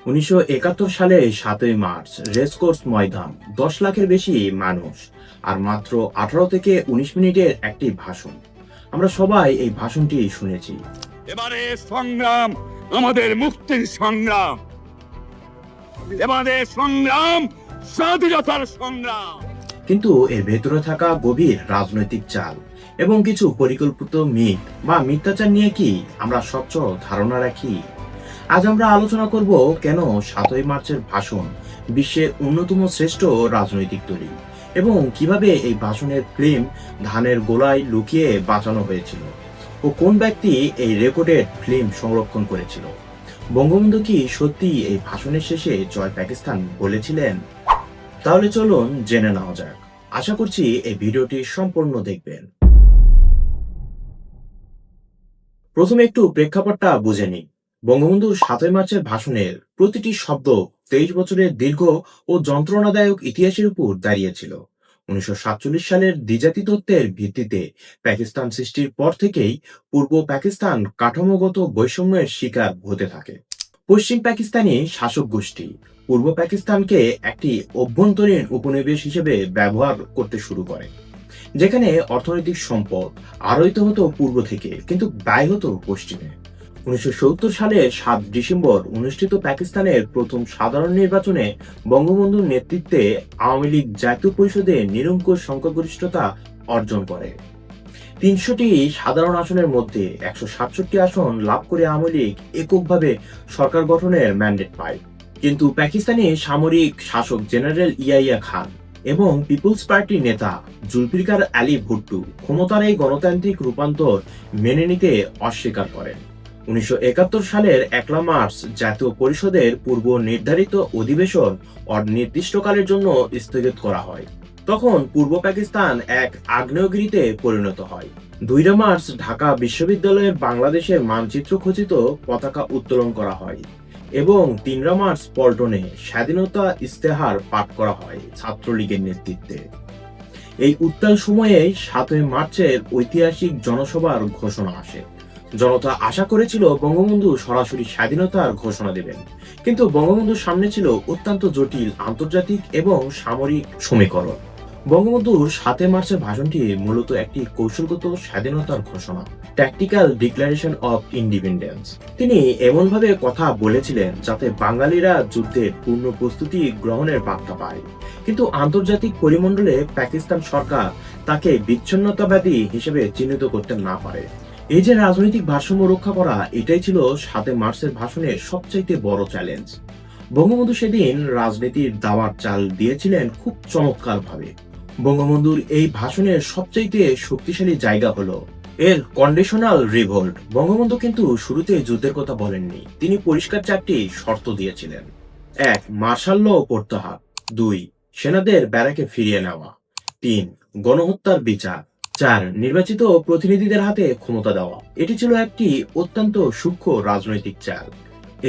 1971 সালে 7ই March racecourse ময়দান, 10 লাখের বেশি মানুষ, আর মাত্র 18 থেকে 19 মিনিটের একটি ভাষণ। আমরা সবাই এই ভাষণটি শুনেছি। এবারে সংগ্রাম আমাদের মুক্তির সংগ্রাম, এবারে সংগ্রাম স্বাধীনতার সংগ্রাম। কিন্তু এর ভেতরে থাকা গভীর রাজনৈতিক চাল এবং কিছু পরিকল্পিত মিথ বা মিথ্যাচার নিয়ে কি আমরা স্বচ্ছ ধারণা রাখি? আজ আমরা আলোচনা করব কেন 7ই মার্চের ভাষণ বিশ্বের অন্যতম শ্রেষ্ঠ রাজনৈতিক দলিল, এবং কিভাবে এই ভাষণের ফিল্ম ধানের গোলায় লুকিয়ে বাঁচানো হয়েছিল ও কোন ব্যক্তি এই রেকর্ডেড ফিল্ম সংরক্ষণ করেছিল। বঙ্গবন্ধু কি সত্যি এই ভাষণের শেষে জয় পাকিস্তান বলেছিলেন? তাহলে চলুন জেনে নেওয়া যাক। আশা করছি এই ভিডিওটি সম্পূর্ণ দেখবেন। প্রথমে একটু প্রেক্ষাপটটা বুঝে নিই। বঙ্গবন্ধুর 7ই মার্চের ভাষণের প্রতিটি শব্দ 23 বছরের দীর্ঘ ও যন্ত্রণাদায়ক ইতিহাসের উপর দাঁড়িয়েছিল। 1947 সালের দ্বিজাতি তত্ত্বের ভিত্তিতে পাকিস্তান সৃষ্টির পর থেকেই পূর্ব পাকিস্তান কাঠামোগত বৈষম্যের শিকার হতে থাকে। পশ্চিম পাকিস্তানি শাসক গোষ্ঠী পূর্ব পাকিস্তানকে একটি অভ্যন্তরীণ উপনিবেশ হিসেবে ব্যবহার করতে শুরু করে, যেখানে অর্থনৈতিক সম্পদ আরোহিত হতো পূর্ব থেকে কিন্তু ব্যয় হতো পশ্চিমে। 1970 সালের 7 ডিসেম্বর অনুষ্ঠিত পাকিস্তানের প্রথম সাধারণ নির্বাচনে বঙ্গবন্ধুর নেতৃত্বে আওয়ামী লীগ জাতীয় পরিষদে নিরঙ্কুশ সংখ্যাগরিষ্ঠতা অর্জন করে। 300টি সাধারণ আসনের মধ্যে 167 আসন লাভ করে আওয়ামী লীগ এককভাবে সরকার গঠনের ম্যান্ডেট পায়। কিন্তু পাকিস্তানি সামরিক শাসক জেনারেল ইয়াহিয়া খান এবং পিপলস পার্টির নেতা জুলফিকার আলী ভুট্টো ক্ষমতার এই গণতান্ত্রিক রূপান্তর মেনে নিতে অস্বীকার করেন। 1971 সালের 1 মার্চ জাতীয় পরিষদের পূর্ব নির্ধারিত অধিবেশন অনির্দিষ্টকালের জন্য স্থগিত করা হয়। তখন পূর্ব পাকিস্তান এক আগ্নেয়গিরিতে পরিণত হয়। 2 মার্চ ঢাকা বিশ্ববিদ্যালয়ের বাংলাদেশের মানচিত্র খচিত পতাকা উত্তোলন করা হয় এবং 3 মার্চ পল্টনে স্বাধীনতা ইস্তেহার পাঠ করা হয় ছাত্রলীগের নেতৃত্বে। এই উত্তাল সময়ে 7ই মার্চের ঐতিহাসিক জনসভার ঘোষণা আসে। জনতা আশা করেছিল বঙ্গবন্ধু সরাসরি স্বাধীনতার ঘোষণা দেবেন, কিন্তু বঙ্গবন্ধুর সামনে ছিল অত্যন্ত জটিল আন্তর্জাতিক এবং সামরিক সমীকরণ। বঙ্গবন্ধুর 7 মার্চের ভাষণটি মূলত একটি কৌশলগত স্বাধীনতার ঘোষণা, ট্যাকটিক্যাল ডিক্লারেশন অফ ইন্ডিপেন্ডেন্স। তিনি এমনভাবে কথা বলেছিলেন যাতে বাঙালিরা যুদ্ধের পূর্ণ প্রস্তুতি গ্রহণের বার্তা পায়, কিন্তু আন্তর্জাতিক পরিমণ্ডলে পাকিস্তান সরকার তাকে বিচ্ছিন্নতাবাদী হিসেবে চিহ্নিত করতে না পারে। এই যে রাজনৈতিক ভারসাম্য রক্ষা করা, এটাই ছিল 7 মার্চের ভাষণের সবচাইতে বড় চ্যালেঞ্জ। বঙ্গবন্ধু সেদিন রাজনীতির দাওয়ার চাল দিয়েছিলেন খুব চমৎকার ভাবে। বঙ্গবন্ধুর এই ভাষণের সবচাইতে শক্তিশালী জায়গা হলো এর কন্ডিশনাল রিভোল্ট। বঙ্গবন্ধু কিন্তু শুরুতে যুদ্ধের কথা বলেননি, তিনি পরিষ্কার 4টি শর্ত দিয়েছিলেন। 1. মার্শাল ল প্রত্যাহার। 2. সেনাদের ব্যারাকে ফিরিয়ে নেওয়া। 3. গণহত্যার বিচার। 4. নির্বাচিত প্রতিনিধিদের হাতে ক্ষমতা দেওয়া। এটি ছিল একটি অত্যন্ত সূক্ষ্ম রাজনৈতিক চাল।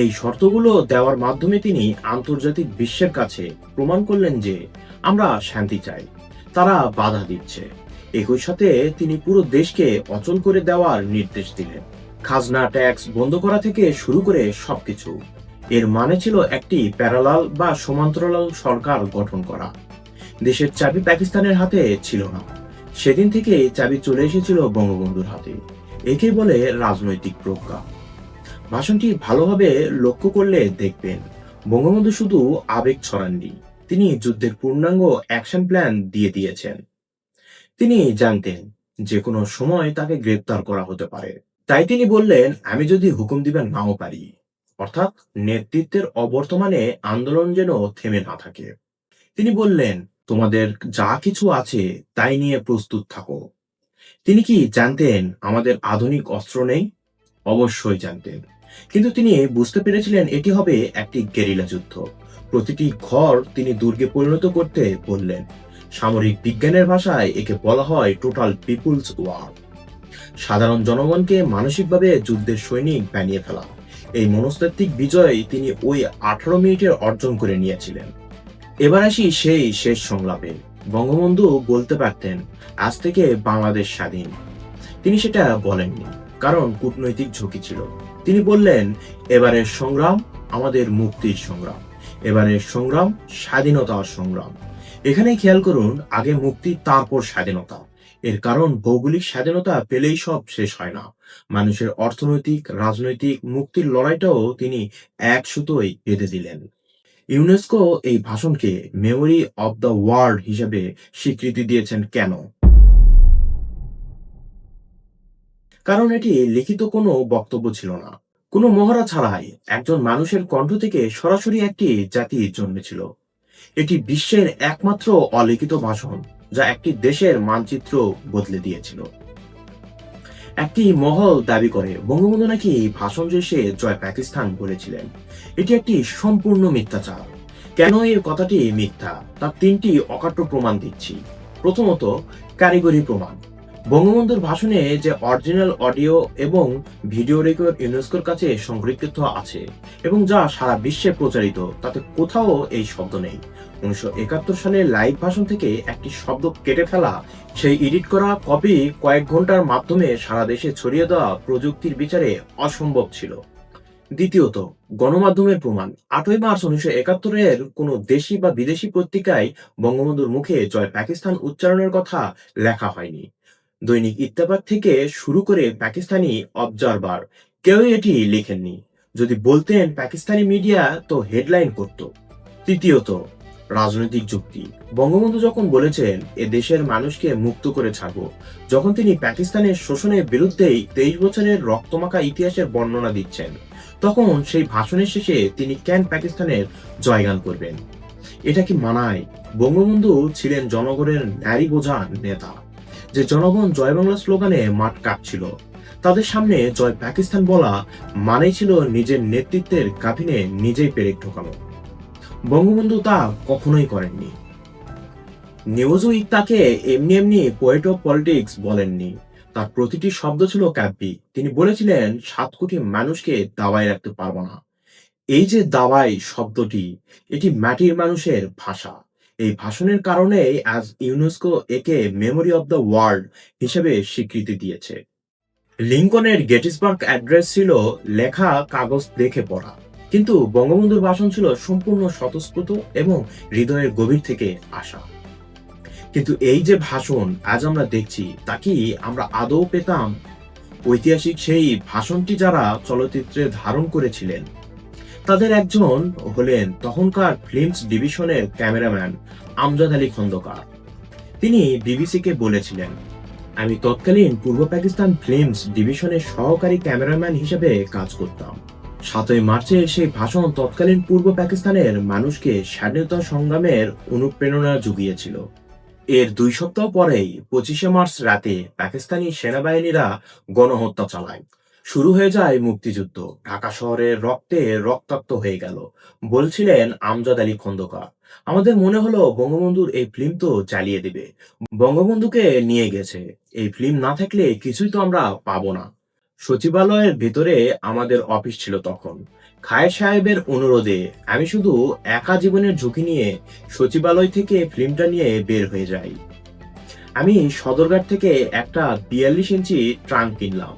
এই শর্তগুলো দেওয়ার মাধ্যমে তিনি আন্তর্জাতিক বিশ্বের কাছে প্রমাণ করলেন যে আমরা শান্তি চাই, তারা বাধা দিচ্ছে। একই সাথে তিনি পুরো দেশকে অচল করে দেওয়ার নির্দেশ দিলেন, খাজনা ট্যাক্স বন্ধ করা থেকে শুরু করে সবকিছু। এর মানে ছিল একটি প্যারালাল বা সমান্তরাল সরকার গঠন করা। দেশের চাবি পাকিস্তানের হাতে ছিল না, সেদিন থেকে চাবি চলে এসেছিল বঙ্গবন্ধুর হাতে। একে বলে রাজনৈতিক প্রজ্ঞা। ভাষণটি ভালোভাবে লক্ষ্য করলে দেখবেন বঙ্গবন্ধু শুধু আবেগ ছড়াননি, তিনি যুদ্ধের পূর্ণাঙ্গ অ্যাকশন প্ল্যান দিয়ে দিয়েছেন। তিনি জানতেন যে কোনো সময় তাকে গ্রেপ্তার করা হতে পারে, তাই তিনি বললেন, আমি যদি হুকুম দিবেন নাও পারি, অর্থাৎ নেতৃত্বের অবর্তমানে আন্দোলন যেন থেমে না থাকে। তিনি বললেন, তোমাদের যা কিছু আছে তাই নিয়ে প্রস্তুত থাকো। তিনি কি জানতেন আমাদের আধুনিক অস্ত্র নেই? অবশ্যই জানতেন, কিন্তু তিনি বুঝতে পেরেছিলেন এটি হবে একটি গেরিলা যুদ্ধ। প্রতিটি ঘর তিনি দুর্গে পরিণত করতে বললেন। সামরিক বিজ্ঞানের ভাষায় একে বলা হয় টোটাল পিপুলস ওয়ার। সাধারণ জনগণকে মানসিকভাবে যুদ্ধের সৈনিক বানিয়ে ফেলা। এই মনস্তাত্ত্বিক বিজয় তিনি ওই 18 মিনিটের অর্জন করে নিয়েছিলেন। এবার আসি সেই শেষ সংলাপে। বঙ্গবন্ধু বলতে পারতেন আজ থেকে বাংলাদেশ স্বাধীন, তিনি সেটা বলেননি, কারণ কূটনৈতিক ঝুঁকি ছিল। তিনি বললেন, এবারের সংগ্রাম আমাদের মুক্তির সংগ্রাম, এবারের সংগ্রাম স্বাধীনতার সংগ্রাম। এখানে খেয়াল করুন, আগে মুক্তি তারপর স্বাধীনতা। এর কারণ ভৌগোলিক স্বাধীনতা পেলেই সব শেষ হয় না। মানুষের অর্থনৈতিক রাজনৈতিক মুক্তির লড়াইটাও তিনি এক সুতোয় বেঁধে দিলেন। ইউনেস্কো এই ভাষণকে মেমোরি অব দ্য ওয়ার্ল্ড হিসেবে স্বীকৃতি দিয়েছেন কেন? কারণ এটি লিখিত কোনো বক্তব্য ছিল না, কোনো মহড়া ছাড়াই একজন মানুষের কণ্ঠ থেকে সরাসরি একটি জাতি জন্মেছিল। এটি বিশ্বের একমাত্র অলিখিত ভাষণ যা একটি দেশের মানচিত্র বদলে দিয়েছিল। একটি মহল দাবি করে বঙ্গবন্ধু নাকি এই ভাষণ শেষে জয় পাকিস্তান বলেছিলেন। এটি একটি সম্পূর্ণ মিথ্যাচার। কেন এই কথাটি মিথ্যা তার তিনটি অকাট্য প্রমাণ দিচ্ছি। প্রথমত, কারিগরি প্রমাণ। বঙ্গবন্ধুর ভাষণে যে অরিজিনাল অডিও এবং ভিডিও রেকর্ড ইউনেস্কোর কাছে সংরক্ষিত আছে এবং যা সারা বিশ্বে প্রচারিত, তাতে কোথাও এই শব্দ নেই। 1971 সালে লাইভ ভাষণ থেকে একটি শব্দ কেটে ফেলা, সেই এডিট করা কপি কয়েক ঘন্টার মাধ্যমে সারা দেশে ছড়িয়ে দেওয়া প্রযুক্তির বিচারে অসম্ভব ছিল। দ্বিতীয়ত, গণমাধ্যমের প্রমাণ। 8ই মার্চ 1971-এর কোনো দেশি বা বিদেশি পত্রিকায় বঙ্গবন্ধুর মুখে জয় পাকিস্তান উচ্চারণের কথা লেখা হয়নি। দৈনিক ইত্তেফাক থেকে শুরু করে পাকিস্তানি অবজারভার কেউই এটি লেখেননি। যদি বলতেন পাকিস্তানি মিডিয়া, তো হেডলাইন করত। তৃতীয়ত, রাজনৈতিক যুক্তি। বঙ্গবন্ধু যখন বলেছেন এ দেশের মানুষকে মুক্ত করে ছাড়বো, যখন তিনি পাকিস্তানের শোষণের বিরুদ্ধেই 23 বছরের রক্তমাখা ইতিহাসের বর্ণনা দিচ্ছেন, তখন সেই ভাষণের শেষে তিনি কেন পাকিস্তানের জয়গান করবেন? এটা কি মানায়? বঙ্গবন্ধু ছিলেন জনগণের নারী বোঝা নেতা, যে জনগণ জয় বাংলা স্লোগানে মাঠ কাঁপছিল। তাদের সামনে জয় পাকিস্তান বলা মানেই ছিল নিজের নেতৃত্বের কাঁপিনে নিজেই পেরেক ঢোকানো। বঙ্গবন্ধু তা কখনোই করেননি। নিউজউইক তাকে এমনি এমনি পোয়েট অফ পলিটিক্স বলেননি। তার প্রতিটি শব্দ ছিল কাব্যিক। তিনি বলেছিলেন 7 কোটি মানুষকে দাবায় রাখতে পারবো না। এই যে দাবাই শব্দটি, এটি মাটির মানুষের ভাষা। এই ভাষণের কারণে আজ ইউনেস্কো একে মেমোরি অব দ্য ওয়ার্ল্ড হিসেবে স্বীকৃতি দিয়েছে। লিঙ্কনের গেটিসবার্গ অ্যাড্রেস ছিল লেখা কাগজ দেখে পড়া, কিন্তু বঙ্গবন্ধুর ভাষণ ছিল সম্পূর্ণ স্বতঃস্ফূর্ত এবং হৃদয়ের গভীর থেকে আসা। কিন্তু এই যে ভাষণ আজ আমরা দেখছি, তা কি আমরা আদৌ পেতাম? ঐতিহাসিক সেই ভাষণটি যারা চলচ্চিত্রে ধারণ করেছিলেন, তাদের একজন হলেন তখনকার ফিল্মস ডিভিশনের ক্যামেরাম্যান আমজাদ আলী খন্দকার। তিনি বিবিসিকে বলেছিলেন, আমি তৎকালীন পূর্ব পাকিস্তান ফিল্মস ডিভিশনের সহকারী ক্যামেরাম্যান হিসেবে কাজ করতাম। 7ই মার্চের সেই ভাষণ তৎকালীন পূর্ব পাকিস্তানের মানুষকে স্বাধীনতা সংগ্রামের অনুপ্রেরণা জুগিয়েছিল। এর 2 সপ্তাহ পরেই 25শে মার্চ রাতে পাকিস্তানি সেনাবাহিনীরা গণহত্যা চালায়। শুরু হয়ে যায় মুক্তিযুদ্ধ। ঢাকা শহরের রক্তে রক্তাক্ত হয়ে গেল, বলছিলেন আমজাদ আলী খন্দকার। আমাদের মনে হলো বঙ্গবন্ধুর এই ফিল্ম তো চালিয়ে দিবে, বঙ্গবন্ধুকে নিয়ে গেছে। এই ফিল্ম না থাকলে কিছুই তো আমরা পাবো না। সচিবালয়ের ভেতরে আমাদের অফিস ছিল তখন। খায়ের সাহেবের অনুরোধে আমি শুধু একা জীবনের ঝুঁকি নিয়ে সচিবালয় থেকে ফিল্মটা নিয়ে বের হয়ে যাই। আমি সদরঘাট থেকে একটা 42 ইঞ্চি ট্রাঙ্ক কিনলাম।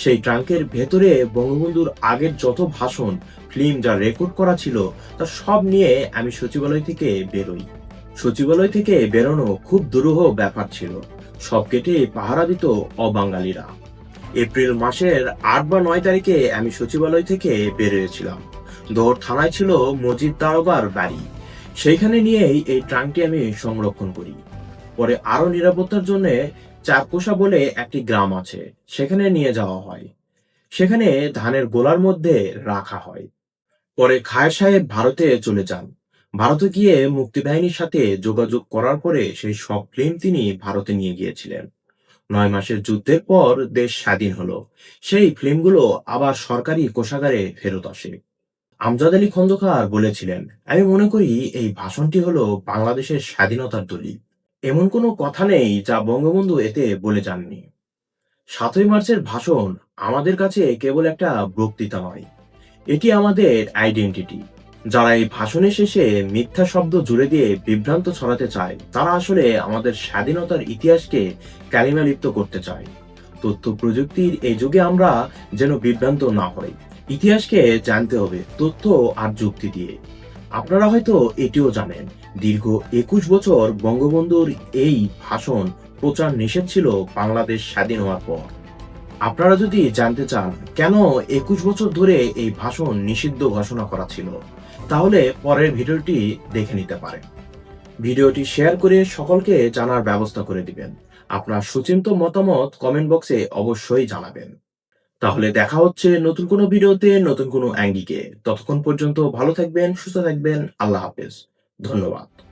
সেই ট্রাঙ্কের ভেতরে বঙ্গবন্ধুর আগের যত ভাষণ, ফিল্ম যা রেকর্ড করা ছিল, তা সব নিয়ে আমি সচিবালয় থেকে বেরোই। সচিবালয় থেকে বেরোনো খুব দুরূহ ব্যাপার ছিল। সব কেটে পাহারা দিত অবাঙালিরা। এপ্রিল মাসের 8 বা 9 তারিখে আমি সচিবালয় থেকে বেরিয়েছিলাম। দৌড় থানায় ছিল মজিদ দারোগার বাড়ি। সেইখানে নিয়েই এই ট্রাঙ্কটি আমি সংরক্ষণ করি। পরে আরো নিরাপত্তার জন্য চারকোষা বলে একটি গ্রাম আছে, সেখানে নিয়ে যাওয়া হয়। সেখানে ধানের গোলার মধ্যে রাখা হয়। পরে খায়ের সাহেব ভারতে চলে যান। ভারতে গিয়ে মুক্তিবাহিনীর সাথে যোগাযোগ করার পরে সেই সব ফিল্ম তিনি ভারতে নিয়ে গিয়েছিলেন। 9 মাসের যুদ্ধের পর দেশ স্বাধীন হলো। সেই ফিল্মগুলো আবার সরকারি কোষাগারে ফেরত আসে। আমজাদ আলী খন্দকার বলেছিলেন, আমি মনে করি এই ভাষণটি হলো বাংলাদেশের স্বাধীনতার দলিল। এমন কোনো কথা নেই যা বঙ্গবন্ধু এতে বলে যাননি। 7ই মার্চের ভাষণ আমাদের কাছে কেবল একটা বক্তৃতা নয়, এটি আমাদের আইডেন্টিটি। যারা এই ভাষণের শেষে মিথ্যা শব্দ জুড়ে দিয়ে বিভ্রান্ত ছড়াতে চায়, তারা আসলে আমাদের স্বাধীনতার ইতিহাসকে কালিমালিপ্ত করতে চায়। তথ্য প্রযুক্তির এই যুগে আমরা যেন বিভ্রান্ত না হই, ইতিহাসকে জানতে হবে তথ্য আর যুক্তি দিয়ে। আপনারা হয়তো এটিও জানেন, দীর্ঘ 21 বছর বঙ্গবন্ধুর এই ভাষণ প্রচার নিষেধ ছিল বাংলাদেশ স্বাধীন হওয়ার পর। আপনারা যদি জানতে চান কেন 21 বছর ধরে এই ভাষণ নিষিদ্ধ ঘোষণা করা ছিল, তাহলে পরের ভিডিওটি দেখে নিতে পারেন। ভিডিওটি শেয়ার করে সকলকে জানার ব্যবস্থা করে দিবেন। আপনার সুচিন্তিত মতামত কমেন্ট বক্সে অবশ্যই জানাবেন। তাহলে দেখা হচ্ছে নতুন কোনো ভিডিওতে, নতুন কোনো অ্যাঙ্গিকে। ততক্ষণ পর্যন্ত ভালো থাকবেন, সুস্থ থাকবেন। আল্লাহ হাফেজ। ধন্যবাদ।